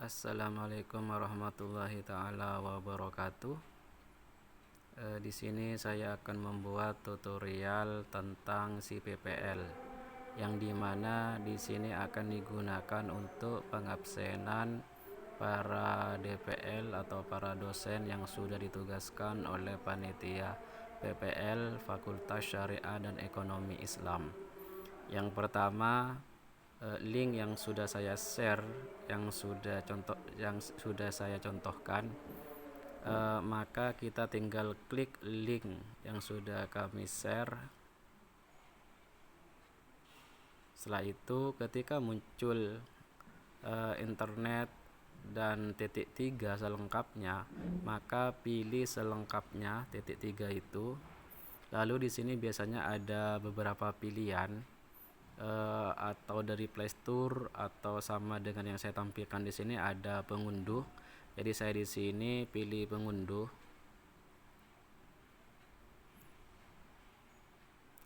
Assalamualaikum warahmatullahi taala wabarakatuh. Di sini saya akan membuat tutorial tentang si PPL, yang dimana di sini akan digunakan untuk pengabsenan para DPL atau para dosen yang sudah ditugaskan oleh panitia PPL Fakultas Syariah dan Ekonomi Islam. Yang pertama, link yang sudah saya share, yang sudah saya contohkan, maka kita tinggal klik link yang sudah kami share. Setelah itu ketika muncul internet dan titik 3 selengkapnya, maka pilih selengkapnya titik 3 itu. Lalu di sini biasanya ada beberapa pilihan, atau dari Play Store atau sama dengan yang saya tampilkan di sini ada pengunduh. Jadi saya di sini pilih pengunduh.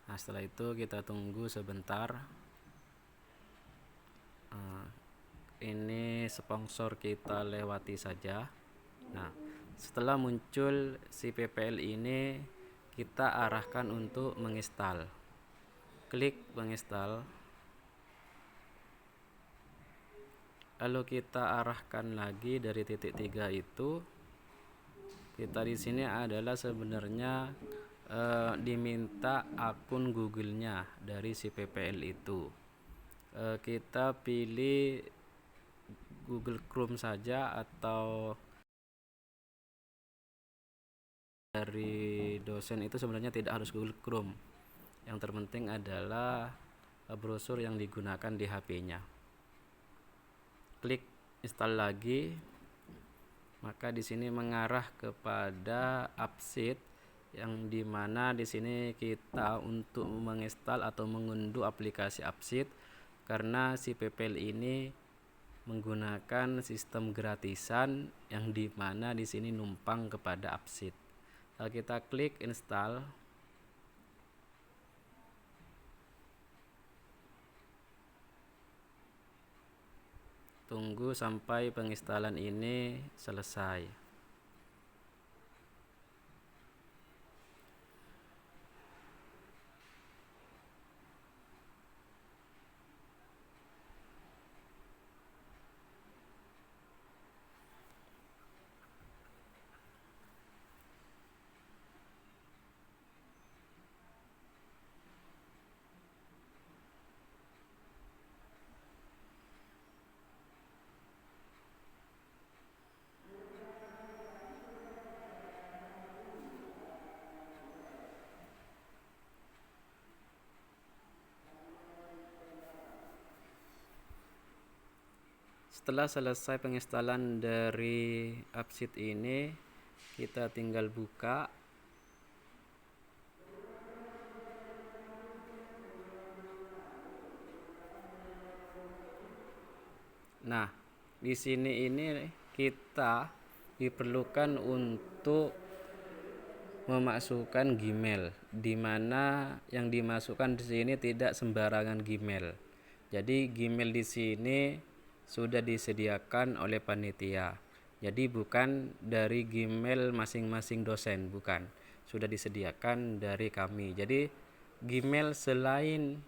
Nah, setelah itu kita tunggu sebentar. Ini sponsor kita lewati saja. Nah, setelah muncul si PPL ini, kita arahkan untuk menginstal. Klik menginstal. Lalu kita arahkan lagi dari titik 3 itu. Kita di sini adalah sebenarnya diminta akun Google-nya dari si PPL itu. Kita pilih Google Chrome saja, atau dari dosen itu sebenarnya tidak harus Google Chrome. Yang terpenting adalah browser yang digunakan di HP-nya. Klik install lagi, maka di sini mengarah kepada Upsheet, yang dimana di sini kita untuk menginstal atau mengunduh aplikasi Upsheet, karena si PPL ini menggunakan sistem gratisan yang dimana di sini numpang kepada Upsheet. Lalu kita klik install. Tunggu sampai penginstalan ini selesai. Setelah selesai penginstalan dari Upsheet ini, kita tinggal buka. Nah, di sini ini kita diperlukan untuk memasukkan Gmail, di mana yang dimasukkan di sini tidak sembarangan Gmail. Jadi Gmail di sini sudah disediakan oleh panitia. Jadi bukan dari Gmail masing-masing dosen, bukan. Sudah disediakan dari kami. Jadi Gmail selain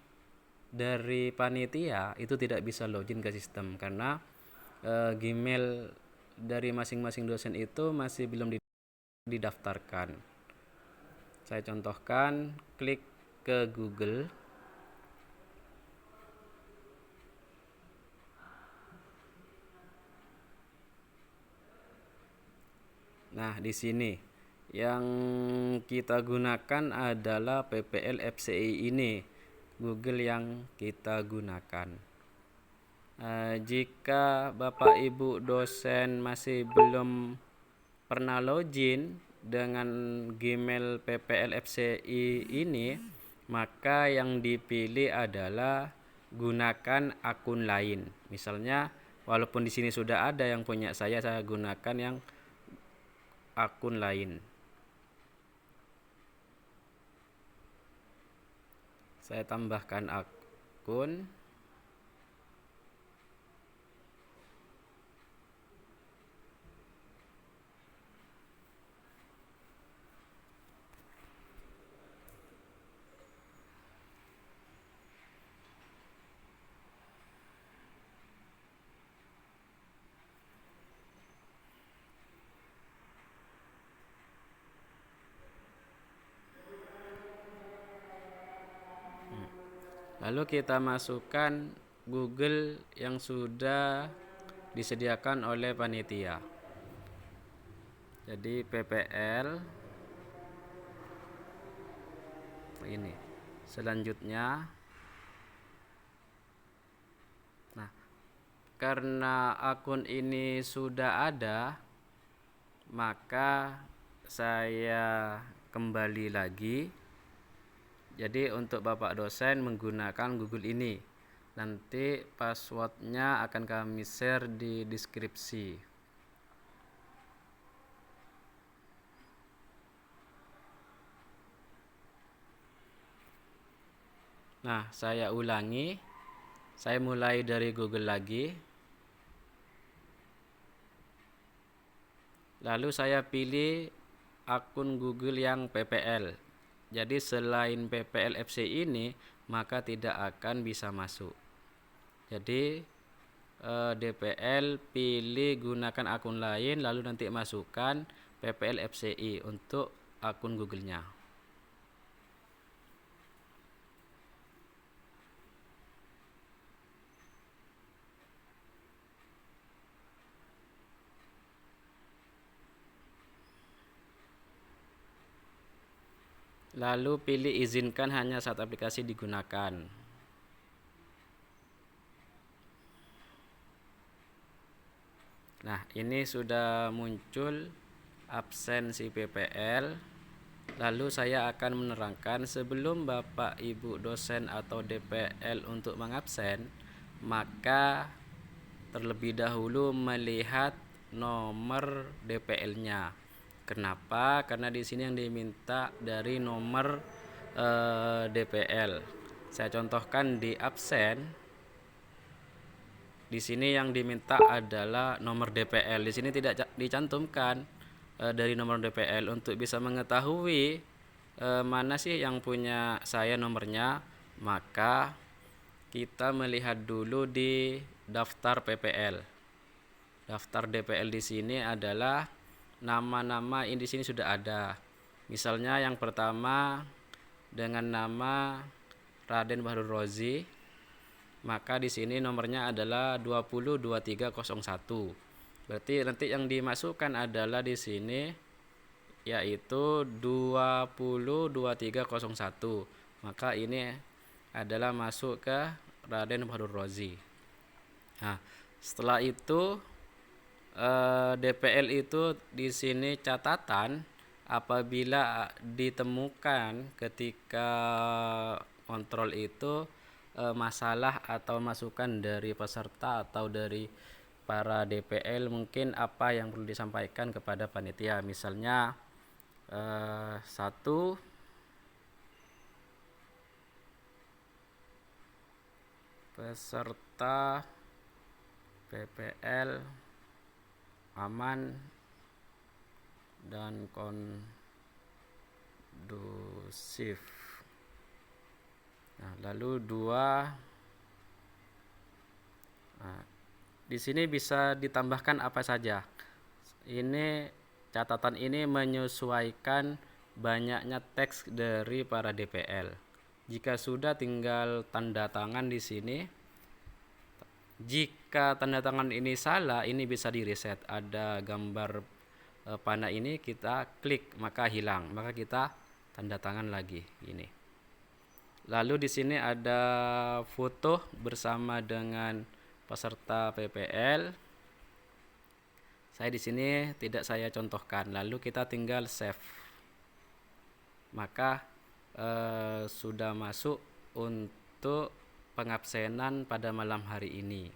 dari panitia itu tidak bisa login ke sistem, karena Gmail dari masing-masing dosen itu masih belum didaftarkan. Saya contohkan, klik ke Google. Nah, di sini yang kita gunakan adalah PPL FCI ini, Google yang kita gunakan. Jika Bapak Ibu dosen masih belum pernah login dengan Gmail PPL FCI ini, maka yang dipilih adalah gunakan akun lain. Misalnya, walaupun di sini sudah ada yang punya saya gunakan yang akun lain. Saya tambahkan akun. Lalu kita masukkan Google yang sudah disediakan oleh panitia. Jadi PPL ini. Selanjutnya, nah, karena akun ini sudah ada, maka saya kembali lagi. Jadi untuk Bapak dosen menggunakan Google ini. Nanti passwordnya akan kami share di deskripsi. Nah, saya ulangi. Saya mulai dari Google lagi. Lalu saya pilih akun Google yang PPL. Jadi selain PPL FC ini, maka tidak akan bisa masuk. Jadi DPL pilih gunakan akun lain, lalu nanti masukkan PPL FCI untuk akun Google-nya. Lalu pilih izinkan hanya saat aplikasi digunakan. Nah, ini sudah muncul absensi PPL. Lalu saya akan menerangkan sebelum Bapak Ibu dosen atau DPL untuk mengabsen, maka terlebih dahulu melihat nomor DPL-nya. Kenapa? Karena di sini yang diminta dari nomor DPL. Saya contohkan di absen. Di sini yang diminta adalah nomor DPL. Di sini tidak dicantumkan dari nomor DPL. Untuk bisa mengetahui mana sih yang punya saya nomornya, maka kita melihat dulu di daftar PPL. Daftar DPL di sini adalah nama-nama ini di sini sudah ada. Misalnya yang pertama dengan nama Raden Bahrul Rozi, maka di sini nomornya adalah 202301. Berarti nanti yang dimasukkan adalah di sini yaitu 202301. Maka ini adalah masuk ke Raden Bahrul Rozi. Nah, setelah itu DPL itu di sini catatan apabila ditemukan ketika kontrol itu masalah atau masukan dari peserta atau dari para DPL, mungkin apa yang perlu disampaikan kepada panitia. Misalnya satu, peserta PPL aman dan kondusif. Nah, lalu dua, nah, di sini bisa ditambahkan apa saja. Ini catatan ini menyesuaikan banyaknya teks dari para DPL. Jika sudah, tinggal tanda tangan di sini. Jika tanda tangan ini salah, ini bisa di reset. Ada gambar panah ini, kita klik maka hilang, maka kita tanda tangan lagi ini. Lalu di sini ada foto bersama dengan peserta PPL. Saya di sini tidak saya contohkan. Lalu kita tinggal save. Maka sudah masuk untuk pengabsenan pada malam hari ini.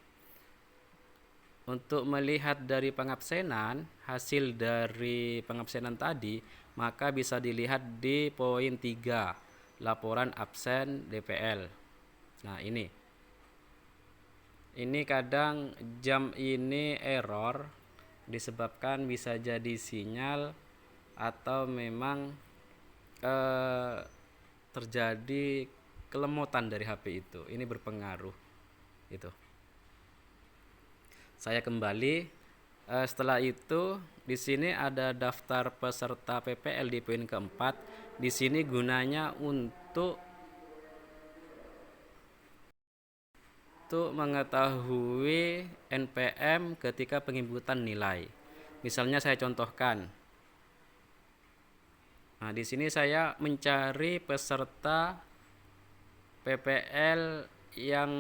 Untuk melihat dari pengabsenan, hasil dari pengabsenan tadi, maka bisa dilihat di poin 3, laporan absen DPL. Nah, ini kadang jam ini error disebabkan bisa jadi sinyal atau memang terjadi kelemotan dari HP itu. Ini berpengaruh itu. Saya kembali. Setelah itu di sini ada daftar peserta PPL di poin keempat. Di sini gunanya untuk untuk mengetahui NPM ketika penginputan nilai. Misalnya saya contohkan. Nah, di sini saya mencari peserta PPL yang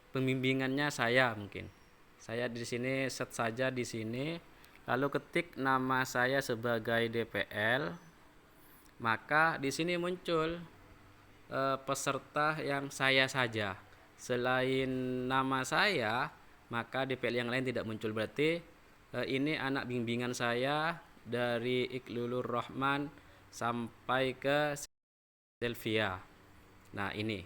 pembimbingannya saya mungkin. Saya di sini set saja di sini, lalu ketik nama saya sebagai DPL, maka di sini muncul peserta yang saya saja. Selain nama saya, maka DPL yang lain tidak muncul. Berarti ini anak bimbingan saya dari Iqlulur Rahman sampai ke Selvia. Nah, ini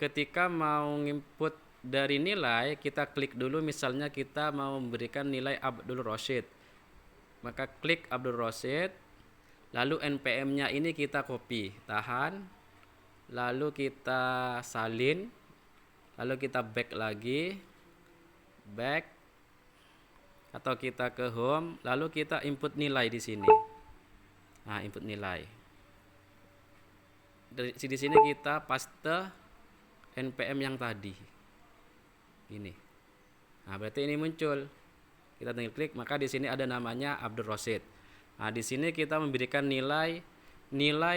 ketika mau input dari nilai, kita klik dulu, misalnya kita mau memberikan nilai Abdul Rosyid, maka klik Abdul Rosyid, lalu NPM-nya ini kita copy, tahan, lalu kita salin, lalu kita back lagi, back, atau kita ke home, lalu kita input nilai di sini. Nah, input nilai. Di sini kita paste NPM yang tadi. Ini. Nah, berarti ini muncul. Kita tinggal klik, maka di sini ada namanya Abdul Rosyid. Nah, di sini kita memberikan nilai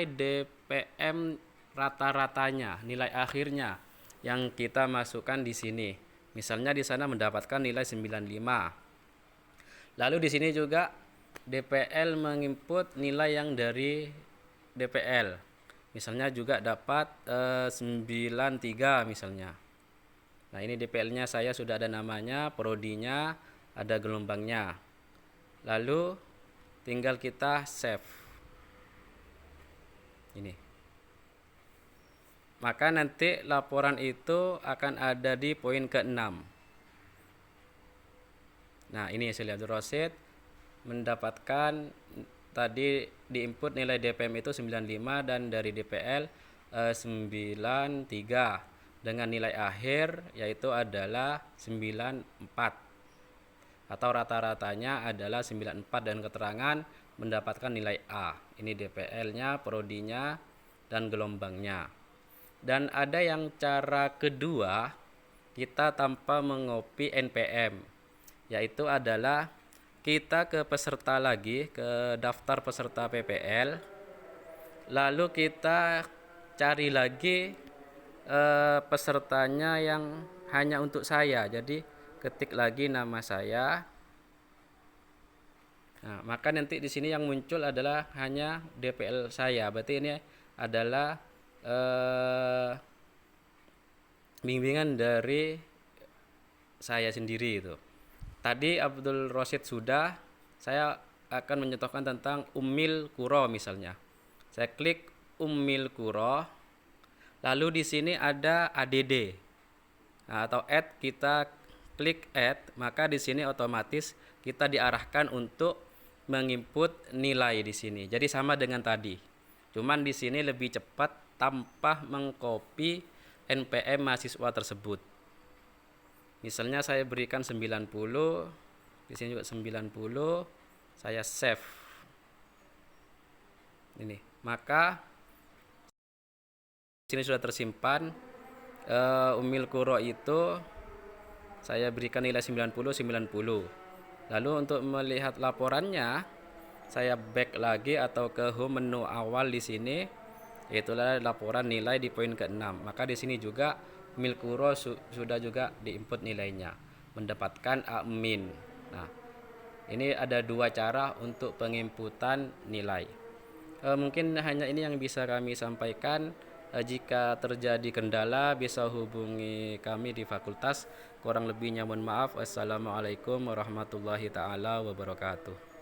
DPM rata-ratanya, nilai akhirnya yang kita masukkan di sini. Misalnya di sana mendapatkan nilai 95. Lalu di sini juga DPL menginput nilai yang dari DPL. Misalnya juga dapat 93 misalnya. Nah, ini DPL-nya saya sudah ada namanya, prodinya, ada gelombangnya. Lalu tinggal kita save. Ini. Maka nanti laporan itu akan ada di poin ke-6. Nah, ini hasil Abdul Rosyid mendapatkan tadi diinput nilai DPM itu 95 dan dari DPL 93 dengan nilai akhir yaitu adalah 94 atau rata-ratanya adalah 94 dan keterangan mendapatkan nilai A. Ini DPL-nya, prodinya, dan gelombangnya. Dan ada yang cara kedua, kita tanpa mengopi NPM, yaitu adalah kita ke peserta lagi, ke daftar peserta PPL, lalu kita cari lagi pesertanya yang hanya untuk saya. Jadi ketik lagi nama saya. Nah, maka nanti di sini yang muncul adalah hanya DPL saya. Berarti ini adalah bimbingan dari saya sendiri itu. Tadi Abdul Rosyid sudah, saya akan mencontohkan tentang Ummil Qura misalnya. Saya klik Ummil Qura, lalu di sini ada ADD. Nah, atau add, kita klik add, maka di sini otomatis kita diarahkan untuk menginput nilai di sini. Jadi sama dengan tadi. Cuman di sini lebih cepat tanpa mengcopy NPM mahasiswa tersebut. Misalnya saya berikan 90, di sini juga 90, saya save. Ini, maka di sini sudah tersimpan Ummil Qura itu saya berikan nilai 90. Lalu untuk melihat laporannya, saya back lagi atau ke home menu awal di sini, itulah laporan nilai di poin ke-6. Maka di sini juga Ummil Qura sudah juga diinput nilainya, mendapatkan A-. Nah, ini ada dua cara untuk penginputan nilai. Mungkin hanya ini yang bisa kami sampaikan. Jika terjadi kendala bisa hubungi kami di fakultas. Kurang lebihnya mohon maaf. Wassalamualaikum warahmatullahi taala wabarakatuh.